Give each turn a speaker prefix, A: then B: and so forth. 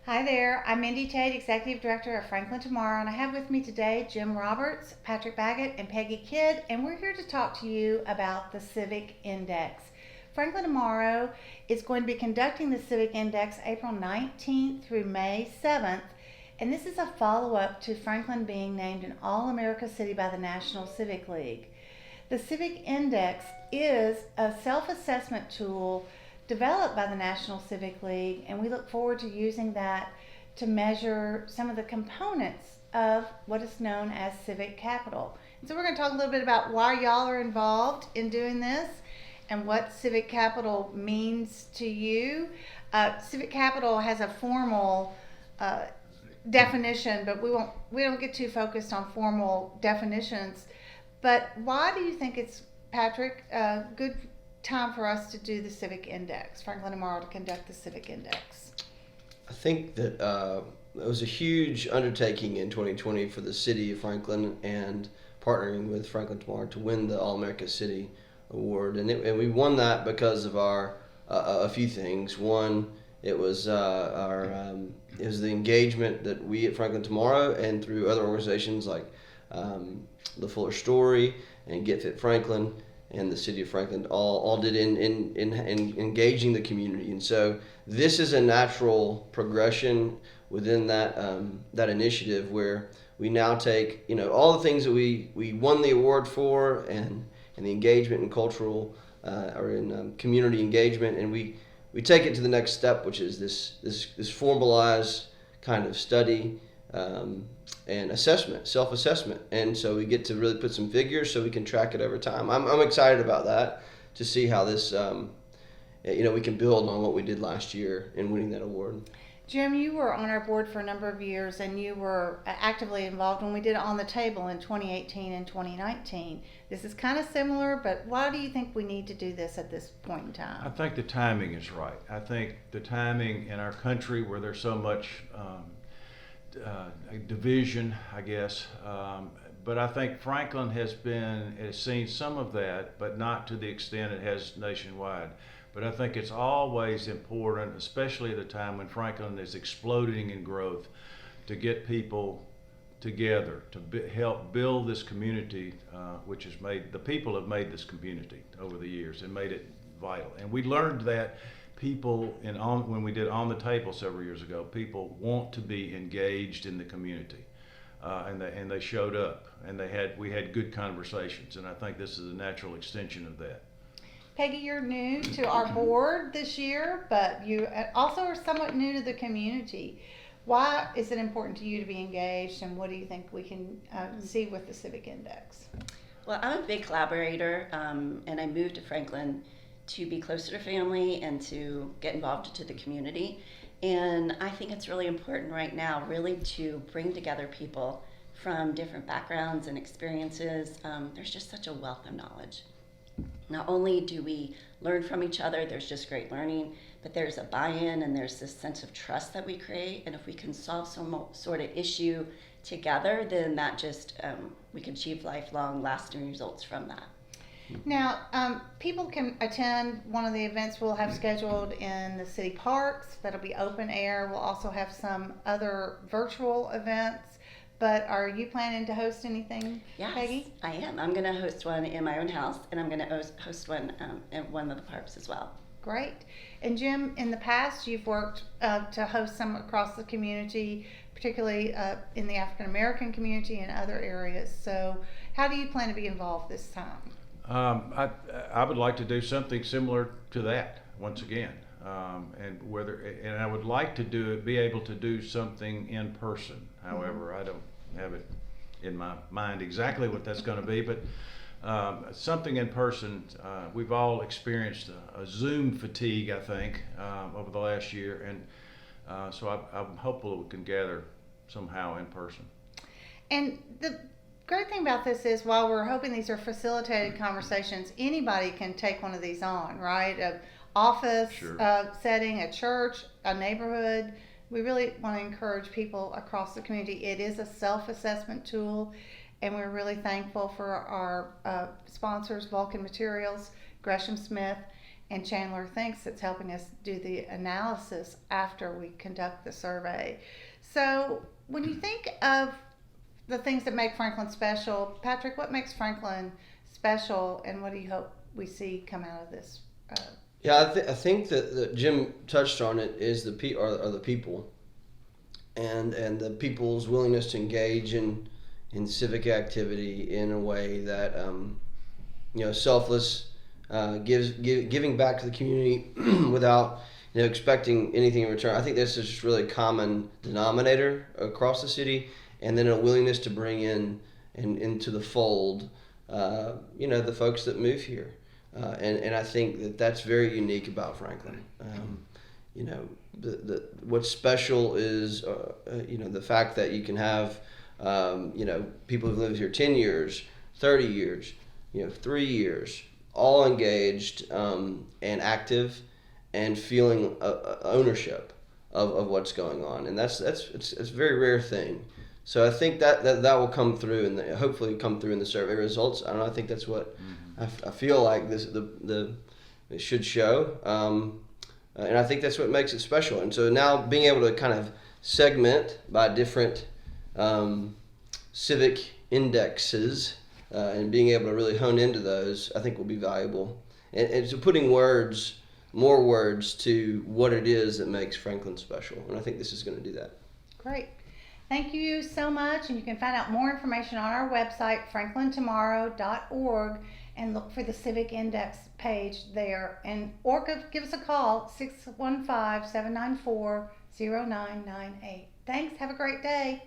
A: Hi there, I'm Mindy Tate, Executive Director of Franklin Tomorrow, and I have with me today Jim Roberts, Patrick Baggett, and Peggy Kidd, and we're here to talk to you about the Civic Index. Franklin Tomorrow is going to be conducting the Civic Index April 19th through May 7th, and this is a follow up to Franklin being named an All America City by the National Civic League. The Civic Index is a self assessment tool developed by the National Civic League, and we look forward to using that to measure some of the components of what is known as civic capital. And so we're going to talk a little bit about why y'all are involved in doing this and what civic capital means to you. Civic capital has a formal definition, but we don't get too focused on formal definitions. But why do you think it's, Patrick, a good time for us to do the Civic Index, Franklin Tomorrow to conduct the Civic Index?
B: I think that it was a huge undertaking in 2020 for the city of Franklin and partnering with Franklin Tomorrow to win the All America City Award, and we won that because of our a few things. One, it was it was the engagement that we at Franklin Tomorrow and through other organizations like the Fuller Story and Get Fit Franklin and the city of Franklin all did in engaging the community. And so this is a natural progression within that initiative where we now take all the things that we won the award for and the engagement and cultural or in community engagement, and we take it to the next step, which is this formalized kind of study and assessment, self-assessment. And so we get to really put some figures so we can track it over time. I'm excited about that, to see how this, we can build on what we did last year in winning that award.
A: Jim, you were on our board for a number of years, and you were actively involved when we did it On the Table in 2018 and 2019. This is kind of similar, but why do you think we need to do this at this point in time?
C: I think the timing is right. I think the timing in our country where there's so much division, I guess. But I think Franklin has seen some of that, but not to the extent it has nationwide. But I think it's always important, especially at a time when Franklin is exploding in growth, to get people together to help build this community, which has the people have made this community over the years and made it vital. And we learned that people when we did On the Table several years ago, people want to be engaged in the community, and they showed up, and we had good conversations, and I think this is a natural extension of that.
A: Peggy, you're new to our board this year, but you also are somewhat new to the community. Why is it important to you to be engaged, and what do you think we can see with the Civic Index?
D: Well, I'm a big collaborator, and I moved to Franklin to be closer to family and to get involved into the community. And I think it's really important right now really to bring together people from different backgrounds and experiences. There's just such a wealth of knowledge. Not only do we learn from each other, there's just great learning, but there's a buy-in and there's this sense of trust that we create. And if we can solve some sort of issue together, then that just, we can achieve lifelong lasting results from that.
A: Now, people can attend one of the events we'll have scheduled in the city parks. That'll be open air. We'll also have some other virtual events. But are you planning to host anything,
D: Yes,
A: Peggy?
D: I am. I'm going to host one in my own house, and I'm going to host one in one of the parks as well.
A: Great. And Jim, in the past, you've worked to host some across the community, particularly in the African American community and other areas. So how do you plan to be involved this time?
C: I would like to do something similar to that once again, and I would like to be able to do something in person. However, I don't have it in my mind exactly what that's going to be, but something in person. We've all experienced a Zoom fatigue, I think, over the last year, and so I'm hopeful we can gather somehow in person.
A: And the great thing about this is, while we're hoping these are facilitated conversations, anybody can take one of these on, right? An office
C: Sure.
A: setting, a church, a neighborhood. We really want to encourage people across the community. It is a self-assessment tool, and we're really thankful for our sponsors, Vulcan Materials, Gresham Smith, and Chandler Thinks that's helping us do the analysis after we conduct the survey. So when you think of the things that make Franklin special, Patrick, what makes Franklin special, and what do you hope we see come out of this?
B: Yeah, I think that Jim touched on it is the people, and the people's willingness to engage in civic activity in a way that selfless, giving back to the community without expecting anything in return. I think this is just really a common denominator across the city, and then a willingness to bring in and into the fold, the folks that move here, and I think that that's very unique about Franklin. What's special is the fact that you can have people who've lived here 10 years, 30 years, 3 years, all engaged and active and feeling ownership of what's going on, and it's a very rare thing. So I think that will come through, and hopefully come through in the survey results. I think that's what I feel like it should show, and I think that's what makes it special. And so now being able to kind of segment by different civic indexes and being able to really hone into those, I think will be valuable. And so putting more words to what it is that makes Franklin special, and I think this is going to do that.
A: Great. Thank you so much, and you can find out more information on our website, franklintomorrow.org, and look for the Civic Index page there, or give us a call, 615-794-0998. Thanks. Have a great day.